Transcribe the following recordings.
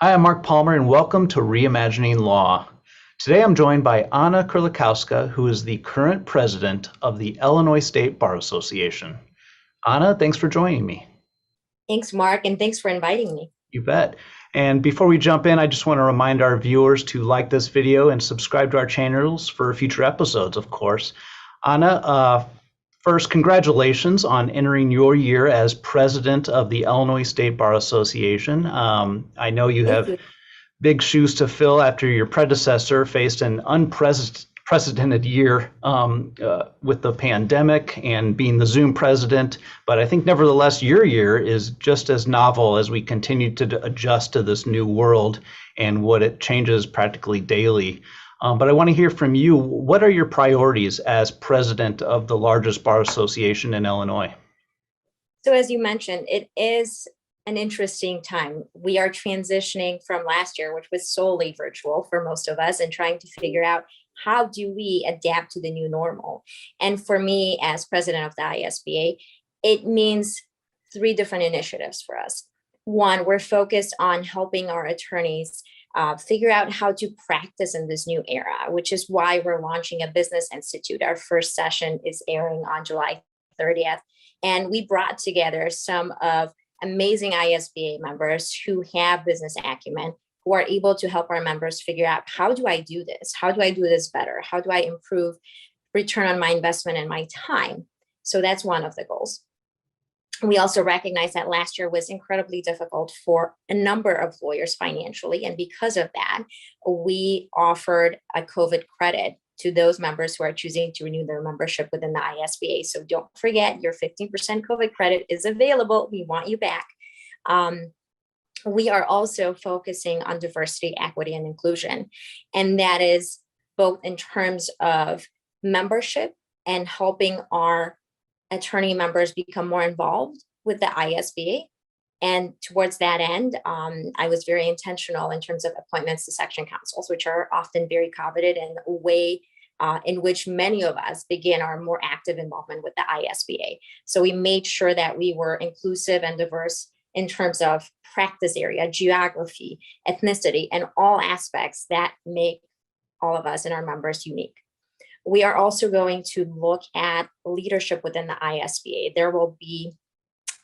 Hi, I'm Mark Palmer, and welcome to Reimagining Law. Today I'm joined by Anna Krolikowska, who is the current president of the Illinois State Bar Association. Anna, thanks for joining me. Thanks, Mark, and thanks for inviting me. You bet. And before we jump in, I just want to remind our viewers to like this video and subscribe to our channels for future episodes, of course. Anna, first, congratulations on entering your year as president of the Illinois State Bar Association. I know you Thank have you. big shoes to fill after your predecessor faced an unprecedented year with the pandemic and being the Zoom president. But I think nevertheless, your year is just as novel as we continue to adjust to this new world and what it changes practically daily. But I want to hear from you. What are your priorities as president of the largest bar association in Illinois? So, as you mentioned, it is an interesting time. We are transitioning from last year, which was solely virtual for most of us, and trying to figure out how do we adapt to the new normal. And for me, as president of the ISBA, it means three different initiatives for us. One, we're focused on helping our attorneys figure out how to practice in this new era, which is why we're launching a business institute. Our first session is airing on July 30th. And we brought together some of amazing ISBA members who have business acumen, who are able to help our members figure out, how do I do this? How do I do this better? How do I improve return on my investment and my time? So that's one of the goals. We also recognize that last year was incredibly difficult for a number of lawyers financially. And because of that, we offered a COVID credit to those members who are choosing to renew their membership within the ISBA. So don't forget, your 15% COVID credit is available. We want you back. We are also focusing on diversity, equity, and inclusion. And that is both in terms of membership and helping our attorney members become more involved with the ISBA. And towards that end, I was very intentional in terms of appointments to section councils, which are often very coveted, and a way in which many of us begin our more active involvement with the ISBA. So we made sure that we were inclusive and diverse in terms of practice area, geography, ethnicity, and all aspects that make all of us and our members unique. We are also going to look at leadership within the ISBA. There will be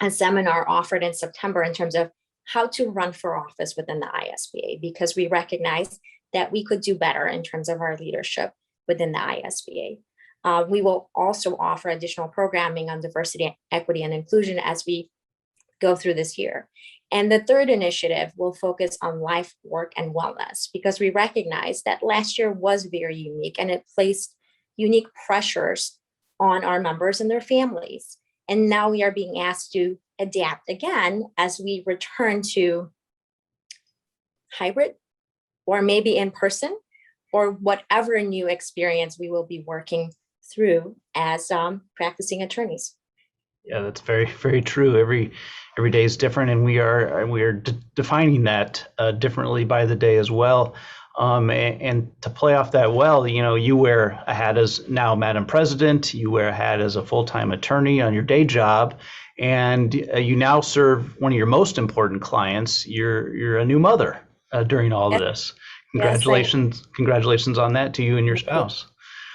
a seminar offered in September in terms of how to run for office within the ISBA, because we recognize that we could do better in terms of our leadership within the ISBA. We will also offer additional programming on diversity, equity, and inclusion as we go through this year. And the third initiative will focus on life, work, and wellness, because we recognize that last year was very unique and it placed unique pressures on our members and their families. And now we are being asked to adapt again as we return to hybrid, or maybe in person, or whatever new experience we will be working through as practicing attorneys. Yeah, that's very, very true. Every day is different, and we are defining that differently by the day as well. And to play off that well, you wear a hat as now Madam President, you wear a hat as a full-time attorney on your day job, and you now serve one of your most important clients. You're a new mother during all of Yes, this. yes, I am. Congratulations on that to you and your Thank you. spouse.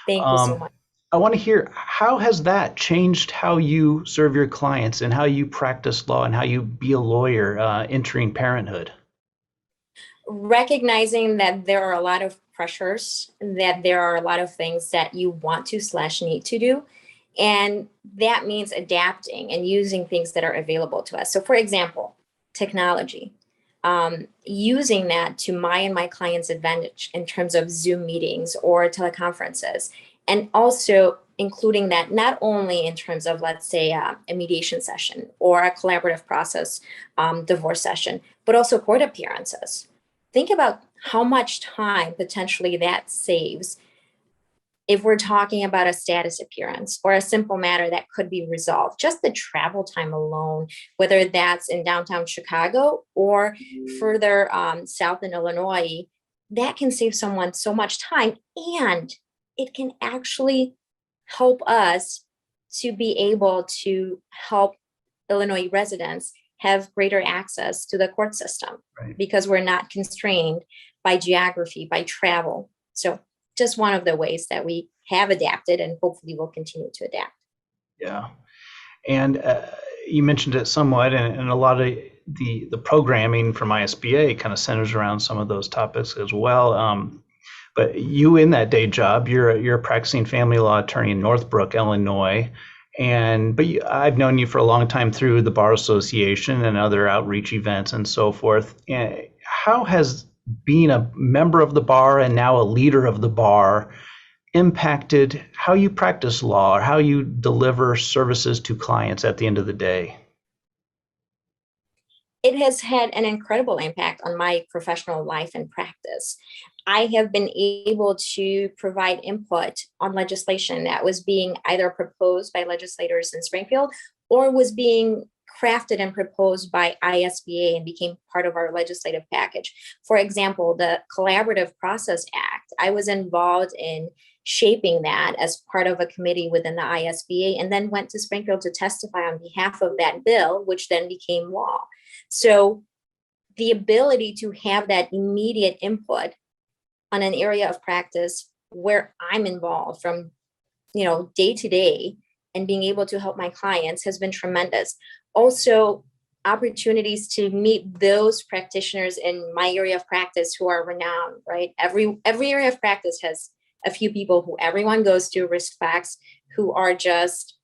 Thank you so Um, much. I want to hear, how has that changed how you serve your clients and how you practice law and how you be a lawyer entering parenthood? Recognizing that there are a lot of pressures, that there are a lot of things that you want to / need to do. And that means adapting and using things that are available to us. So for example, technology, using that to my and my clients' advantage in terms of Zoom meetings or teleconferences, and also including that not only in terms of, let's say, a mediation session or a collaborative process divorce session, but also court appearances. Think about how much time potentially that saves if we're talking about a status appearance or a simple matter that could be resolved. Just the travel time alone, whether that's in downtown Chicago or further south in Illinois, that can save someone so much time, and it can actually help us to be able to help Illinois residents have greater access to the court system, Right. because we're not constrained by geography, by travel. So just one of the ways that we have adapted and hopefully will continue to adapt. Yeah. And you mentioned it somewhat, and a lot of the programming from ISBA kind of centers around some of those topics as well. But you, in that day job, you're a practicing family law attorney in Northbrook, Illinois, I've known you for a long time through the Bar Association and other outreach events and so forth. And how has being a member of the bar and now a leader of the bar impacted how you practice law or how you deliver services to clients at the end of the day? It has had an incredible impact on my professional life and practice. I have been able to provide input on legislation that was being either proposed by legislators in Springfield or was being crafted and proposed by ISBA and became part of our legislative package. For example, the Collaborative Process Act, I was involved in shaping that as part of a committee within the ISBA, and then went to Springfield to testify on behalf of that bill, which then became law. So the ability to have that immediate input on an area of practice where I'm involved from, day to day, and being able to help my clients has been tremendous. Also, opportunities to meet those practitioners in my area of practice who are renowned, right? Every area of practice has a few people who everyone goes to, respects, who are just,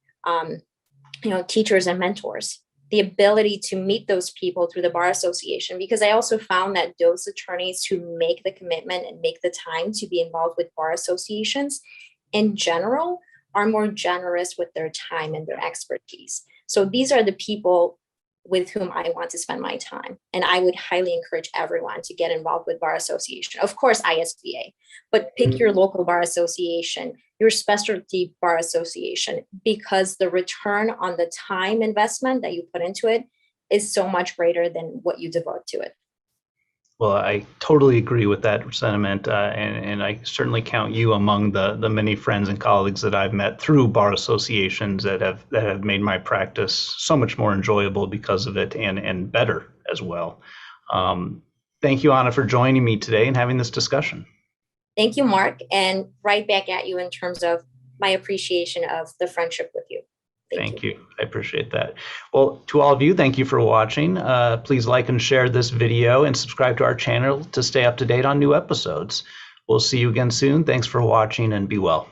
teachers and mentors. The ability to meet those people through the Bar Association, because I also found that those attorneys who make the commitment and make the time to be involved with bar associations in general are more generous with their time and their expertise. So these are the people with whom I want to spend my time. And I would highly encourage everyone to get involved with Bar Association. Of course, ISBA, but pick your local bar association, your specialty bar association, because the return on the time investment that you put into it is so much greater than what you devote to it. Well, I totally agree with that sentiment, and I certainly count you among the many friends and colleagues that I've met through bar associations that have made my practice so much more enjoyable because of it, and better as well. Thank you, Anna, for joining me today and having this discussion. Thank you, Mark, and right back at you in terms of my appreciation of the friendship with you. Thank you. I appreciate that. Well, to all of you, thank you for watching. Please like and share this video and subscribe to our channel to stay up to date on new episodes. We'll see you again soon. Thanks for watching, and be well.